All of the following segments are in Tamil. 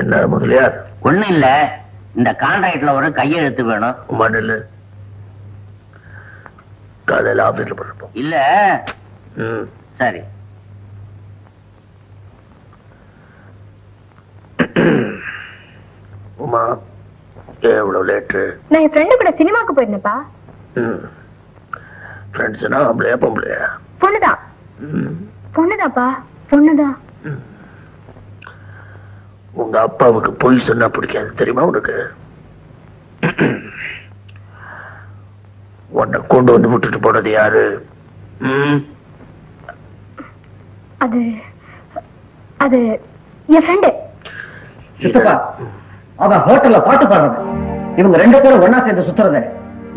என்ன முதலியார்? ஒண்ணும் இல்ல, இந்த கான்ட்ராக்ட்ல ஒரு கையெழுத்து வேணும். மண்ணில் காலையில் ஆபீஸ்ல போறப்போம். இல்ல சரி. உமா எவ்வளவு லேட்டு? நான் என் ஃப்ரெண்டு கூட சினிமாக்கு போயிருந்தேன்ப்பா. ஃப்ரெண்ட்ஸ்னா ஆம்பளையா பொம்பளையா? பொண்ணுதான். பொண்ணுதான்ப்பா, பொண்ணுதான். உங்க அப்பாவுக்கு பொய் சொன்னா பிடிக்காது தெரியுமா உனக்கு? உன்னை கொண்டு வந்து விட்டுட்டு போனது யாரு? அது அது என் ஃப்ரெண்டு. அவன் ஹோட்டல்ல பாட்டு பாடுறது, இவங்க 2 பேரும் ஒன்னா சேர்ந்து சுத்துறத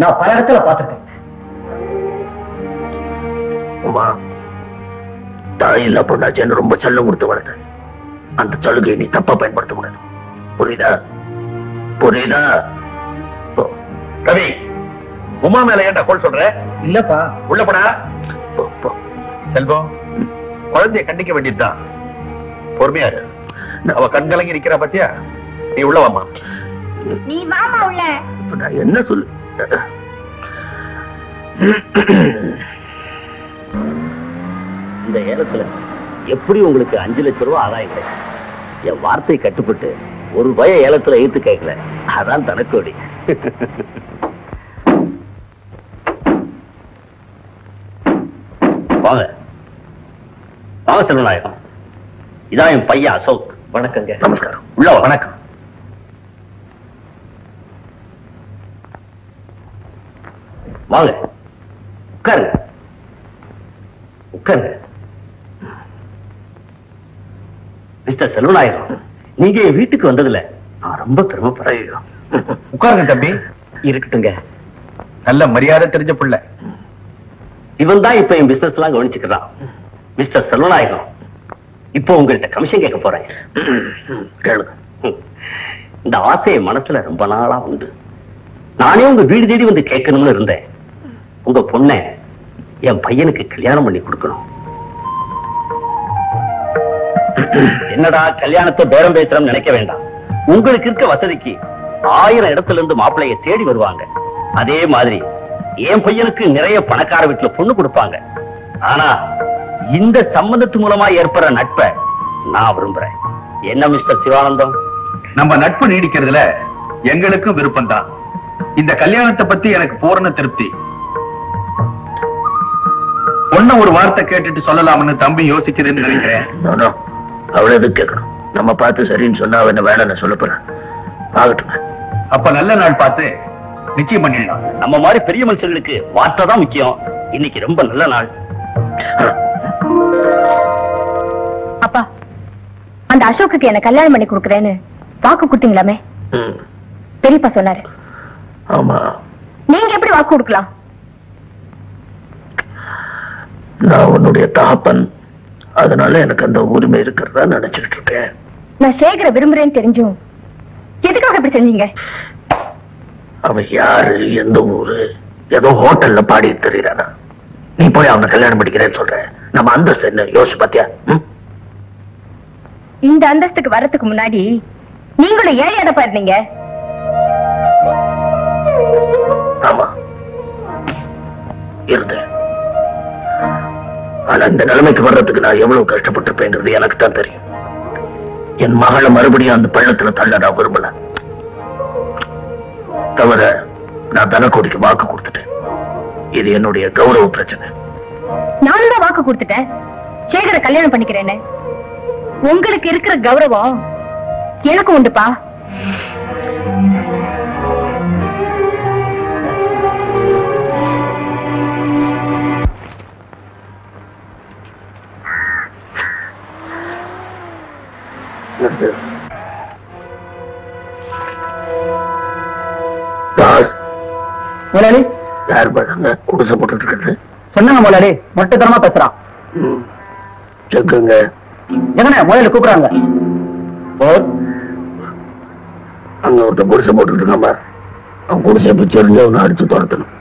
நான் பல இடத்துல பார்த்திருக்கேன். உமா, தாயில்லா பொண்ணாச்சேன்னு ரொம்ப செல்லம் கொடுத்து வளர்த்த. அந்த சலுகையை நீ தப்பா பயன்படுத்த கூடாது. புரியுதா? புரியுதா? ரவி, உமா மேல ஏன்டா கோல் சொல்ற? இல்லப்பா. உள்ள போடா. செல்வம், குழந்தைய கண்டிக்க வேண்டியதுதான். பொறுமையா இரு. அவ கண்கலங்கி நிக்கிறா பாத்தியா? நீ உள்ள வாமா. நீ வாமா உள்ள. நான் என்ன சொல்லு? இந்த ஏலத்துல எப்படி உங்களுக்கு 5 லட்சம் ரூபாய் ஆதாயம் கிடைக்கும்? என் வார்த்தை கட்டுப்பட்டு ₹1 ஏலத்துல எழுத்து கேட்கல, அதான் தனக்கோடி. வாங்க வாங்க செல்வநாயகம், இதான் என் பையன் அசோக். வணக்கங்க. நமஸ்காரம். உள்ள வணக்கம். வாங்க உட்காருங்க உட்காருங்க. மிஸ்டர் செல்வநாயகம், நீங்க என் வீட்டுக்கு வந்ததுல நான் ரொம்ப பெருமைப்படுறேன். உட்காருங்க தம்பி. இருக்கட்டுங்க. நல்ல மரியாதை தெரிஞ்ச பிள்ளை. இவன் தான் இப்ப என் பிசினஸ் எல்லாம் கவனிச்சுக்கிறான். மிஸ்டர் செல்வநாயகம், இப்போ உங்கள்கிட்ட கமிஷன் கேட்க போறேன். கேளுங்க. இந்த ஆசையை மனசுல ரொம்ப நாளா உண்டு. நானே உங்க வீடு தேடி வந்து கேட்கணும்னு இருந்தேன். உங்க பொண்ணை என் பையனுக்கு கல்யாணம் பண்ணி கொடுக்கணும். என்னடா கல்யாணத்தை பேரம் பேசுறோம் நினைக்க வேண்டாம். உங்களுக்கு இருக்க வசதிக்கு 1000 இடத்துல இருந்து மாப்பிள்ளைய தேடி வருவாங்க. அதே மாதிரி என் பையனுக்கு நிறைய பணக்கார வீட்டுல பொண்ணு கொடுப்பாங்க. ஆனா இந்த சம்பந்தத்து மூலமா ஏற்படுற நட்பை நான் விரும்புறேன். என்ன மிஸ்டர் சிவானந்தம்? நம்ம நட்பு நீடிக்கிறதுல எங்களுக்கும் விருப்பம் தான். இந்த கல்யாணத்தை பத்தி எனக்கு பூரண திருப்தி. பொண்ண ஒரு வார்த்தை கேட்டுட்டு சொல்லலாம்னு தம்பி யோசிக்கிறேன்னு நினைக்கிறேன். அவ்வளவு எதுக்கு கேட்கணும்? நம்ம பார்த்து சரின்னு சொன்னா அவன் வேணான்னு சொல்ல போறேன். ஆகட்டும். அப்ப நல்ல நாள் பார்த்து நிச்சயம் பண்ணிடலாம். நம்ம மாதிரி பெரிய மனுஷங்களுக்கு வார்த்தை தான் முக்கியம். இன்னைக்கு ரொம்ப நல்ல நாள். அப்பா, அந்த அசோக்குக்கு என்ன கல்யாணம் பண்ணி கொடுக்குறேன்னு வாக்கு கொடுத்தீங்களாமே? பெரியப்பா சொன்னாரு. ஆமா. நீங்க எப்படி வாக்கு கொடுக்கலாம்? நான் உன்னுடைய தகப்பன், அதனால எனக்கு அந்த உரிமை இருக்கிறதா நினைச்சுட்டு இருக்கேன். நான் சேகர விரும்புறேன்னு தெரிஞ்சும் எதுக்காக இப்படி செஞ்சீங்க? அவன் யாரு, எந்த ஊரு, ஏதோ ஹோட்டல்ல பாடி தெரியுறானா? நீ போய் அவனை கல்யாணம் பண்ணிக்கிறேன்னு சொல்ற. நம்ம அந்தஸ்து என்ன யோசிச்சு பாத்தியா? இந்த அந்தஸ்துக்கு வரதுக்கு முன்னாடி நீங்களும் ஏழையாதப்பா இருந்தீங்க. ஆமா இருந்தேன். ஆனா இந்த நிலைமைக்கு வர்றதுக்கு நான் எவ்வளவு கஷ்டப்பட்டிருப்பேங்கிறது எனக்கு தான் தெரியும். என் மகளை மறுபடியும் அந்த பள்ளத்துல தள்ள நான் விரும்பல. தவிர நான் தனக்கோடிக்கு வாக்கு கொடுத்துட்டேன். இது என்னுடைய கௌரவ பிரச்சனை. நானும் தான் வாக்கு கொடுத்துட்டேன் சேகர கல்யாணம் பண்ணிக்கிறேன்னு. உங்களுக்கு இருக்கிற கௌரவம் எனக்கு உண்டுப்பா. முதலாளி யார் பாருங்க குடிசை போட்டு இருக்கிறது? சொன்னாங்க முதலாளி, மொட்டைத்தனமா பேசுறான். செக்குங்க. எங்கண்ணே முதலாளி கூப்பிடுறாங்க. அங்க ஒருத்தன் குடிசை போட்டு இருக்காம, அவன் குடிசை பிச்சு எறிஞ்சு அவனை அடிச்சு துரத்தணும்.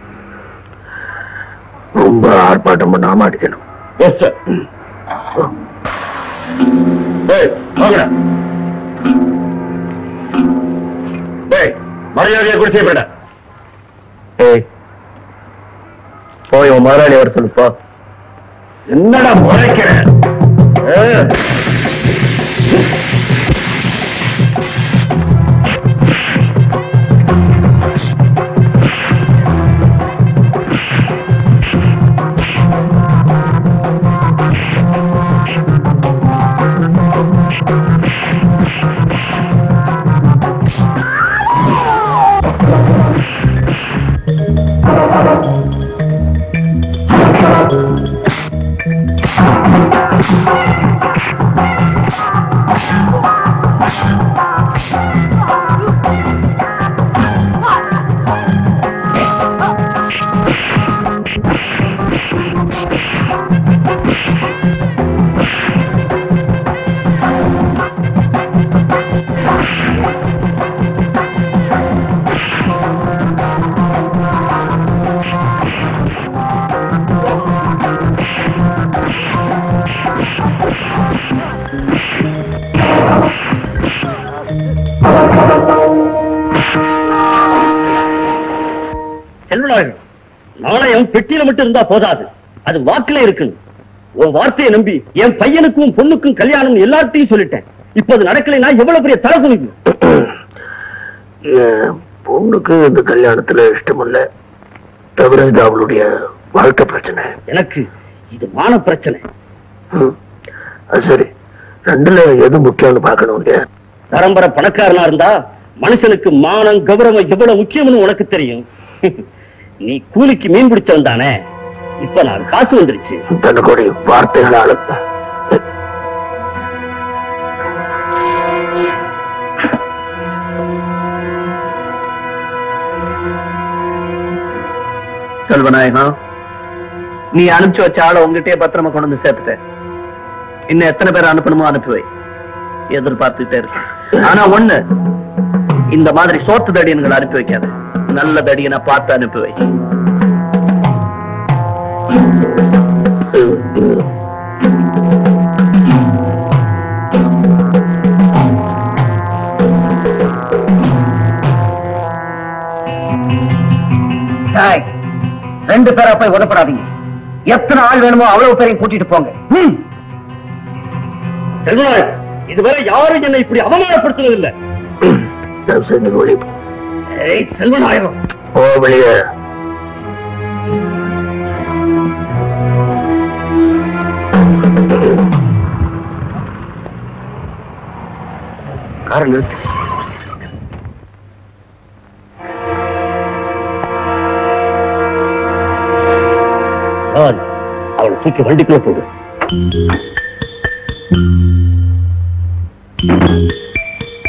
ரொம்ப ஆர்ப்பாட்டம் பண்ணாம அடிக்கணும். Yes sir. மரியாதையை குடிச்சே போயிட. ஏய், போய் உன் முதலாளி வர சொல்லுப்பா. என்னடா முறைக்கிற? நாணயம் பெட்டியில மட்டும் இருந்தா போதாது, அது வாக்குல இருக்கு. உன் வார்த்தையை நம்பி என் பையனுக்கும் பொண்ணுக்கும் கல்யாணம் எல்லாத்தையும் சொல்லிட்டேன். இப்ப அது நடக்கலைன்னா எவ்வளவு பெரிய தலைகுனிவு. பொண்ணுக்கு இந்த கல்யாணத்துல இஷ்டம் இல்ல, தவிர இது அவளுடைய வாழ்க்கை பிரச்சனை. எனக்கு இது மான பிரச்சனை. அது சரி, ரெண்டுல எது முக்கியம்னு பாக்கணும் இல்லையா? பரம்பரை பணக்காரனா இருந்தா மனுஷனுக்கு மானம் கௌரவம் எவ்வளவு முக்கியம்னு உனக்கு தெரியும். நீ கூலிக்கு மீன் பிடிச்சவன் தானே, இப்ப நான் காசு வந்துருச்சு. தன்னுடைய வார்த்தைகளால செல்வநாயகம், நீ அனுப்பிச்சு வச்ச ஆளை உங்ககிட்டயே பத்திரமா கொண்டு வந்து சேர்த்துட்ட. இன்னும் எத்தனை பேர் அனுப்பணுமோ அனுப்பி வை, எதிர்பார்த்துட்டே இருக்கு. ஆனா ஒண்ணு, இந்த மாதிரி சோத்து தடியன்களை அனுப்பி வைக்காத, நல்ல தடியனை பார்த்து அனுப்பி வை. ரெண்டு பேரா போய் உதப்படாதீங்க. எத்தனை ஆள் வேணுமோ அவ்வளவு பேரையும் கூட்டிட்டு போங்க. செல்வநாயகம், இதுவரை யாரும் என்னை இப்படி அவமானப்படுத்துவதில்லை. செல்வநாயகம், ஓ வெளியே. காரை நிறுத்து. அவளை தூக்கி வண்டிக்குள்ள போடு.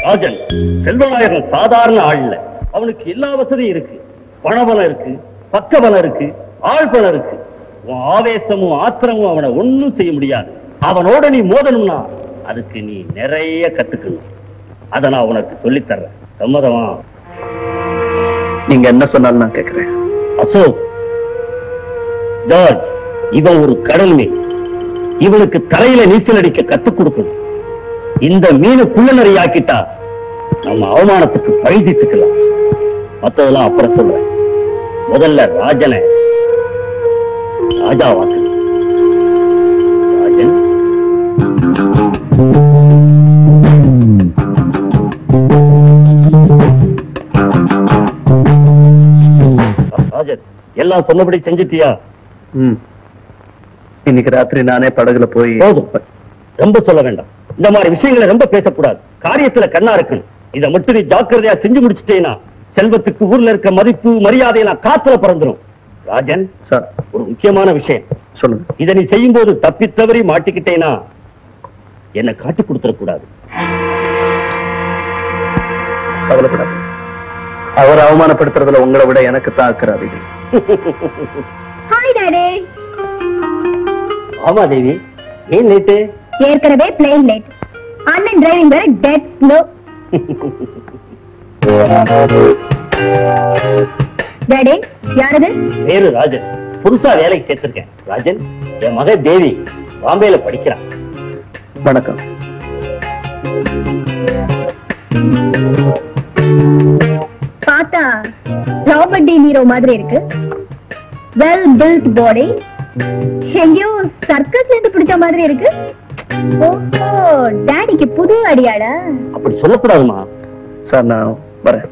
ராஜன், செல்வநாயகன் சாதாரண ஆள் இல்ல. அவனுக்கு எல்லா வசதியும் இருக்கு. பணபலம் இருக்கு, பக்கபலம் இருக்கு, ஆள் பலம் இருக்கு. உன் ஆவேசமும் ஆத்திரமும் அவனை ஒண்ணும் செய்ய முடியாது. அவனோட நீ மோதணும்னா அதுக்கு நீ நிறைய கத்துக்கணும். அதை நான் உனக்கு சொல்லித்தர்றேன். சம்மதமா? நீங்க என்ன சொன்னாலும் நான் கேட்கிறேன். அசோக், ஜார்ஜ், இவன் ஒரு கடல் மீன். இவனுக்கு தரையில நீச்சல் அடிக்க கத்துக் கொடுக்கணும். இந்த மீனை குள்ளநறி ஆக்கிட்டா நம்ம அவமானத்துக்கு பழிதித்துக்கலாம். மத்ததெல்லாம் அப்புறம் சொல்றேன். முதல்ல ராஜனை ராஜாவாக்கு. ராஜன், ராஜன், எல்லாம் சொன்னபடி செஞ்சிட்டியா? இன்னைக்கு ராத்திரி நானே படகுல போய். போதும், ரொம்ப சொல்ல வேண்டாம். இந்த மாதிரி விஷயங்களை ரொம்ப பேசக்கூடாது. காரியத்துல கண்ணா இருக்கணும். இதை மட்டும் நீ ஜாக்கிரதையா செஞ்சு முடிச்சுட்டேன்னா செல்வத்துக்கு ஊர்ல இருக்க மதிப்பு மரியாதை நான் காத்துல பறந்துரும். ராஜன் சார், ஒரு முக்கியமான விஷயம் சொல்லுங்க. இதை நீ செய்யும் போது தப்பி தவறி மாட்டிக்கிட்டேனா என்ன காட்டி கொடுத்துடக்கூடாது. கவலைப்படாது. அவர் அவமானப்படுத்துறதுல உங்களை விட எனக்கு தாக்குறாது. Hi daddy. ஆமா தேவி, ஏன் லேட்டு? ஏற்கனவே பிளேன் லேட். அண்ணன் டிரைவிங் வேற டெட் ஸ்லோ. டாடி, யாரது? வேறு ராஜன், புதுசா வேலைக்கு சேர்த்திருக்கேன். ராஜன், என் மக தேவி பாம்பேல படிக்கிறான். வணக்கம். பார்த்தா டே நீரோ மாதிரி இருக்கு. வெல் பில்ட் பாடி. எங்கேயோ சர்க்கஸ்ல இருந்து பிடிச்ச மாதிரி இருக்கு. ஓஹோ, டாடிக்கு புது அடியாடா? அப்படி சொல்லக்கூடாதுமா. சார் நான் வரேன்.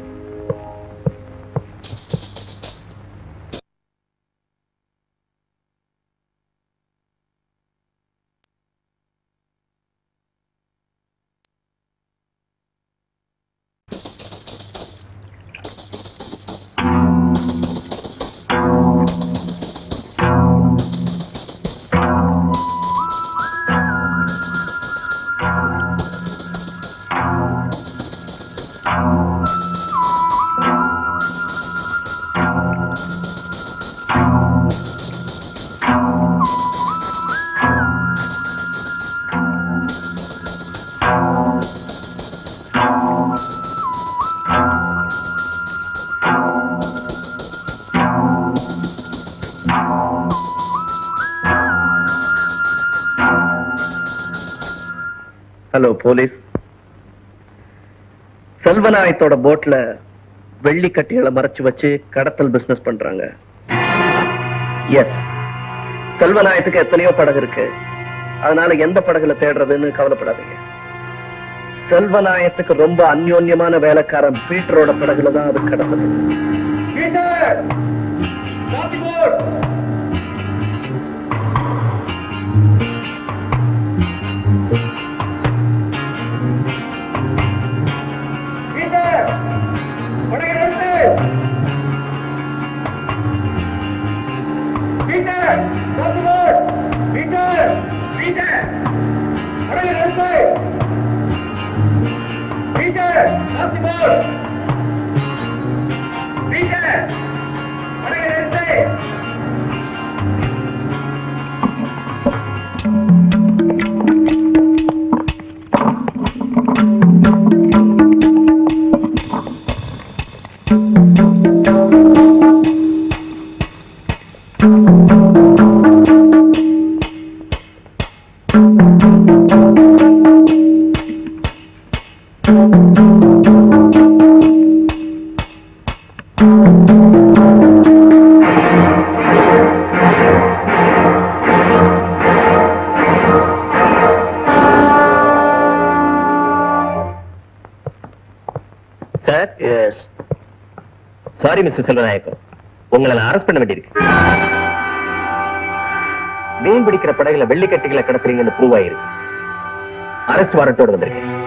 Hello police. செல்வநாயத்தோட போட்ல வெள்ளி கட்டிகளை மறைச்சு வச்சு கடத்தல் பிசினஸ் பண்றாங்க. எஸ், செல்வநாயத்துக்கு எத்தனையோ படகு இருக்கு. அதனால எந்த படகுல தேடுறதுன்னு கவலைப்படாதீங்க. செல்வநாயத்துக்கு ரொம்ப அந்யோன்யமான வேலைக்காரன் பீட்டரோட படகுல தான் அது கடத்தல். சாரி மிஸ்டர் செல்வநாயக்கம், உங்களை நான் அரெஸ்ட் பண்ண வேண்டியிருக்கு. மீன் பிடிக்கிற படகுல வெள்ளிக்கட்டிகளை கடத்துறீங்கன்னு ப்ரூவ் ஆயிருக்கு. அரெஸ்ட் வாரண்டோட வந்திருக்கேன்.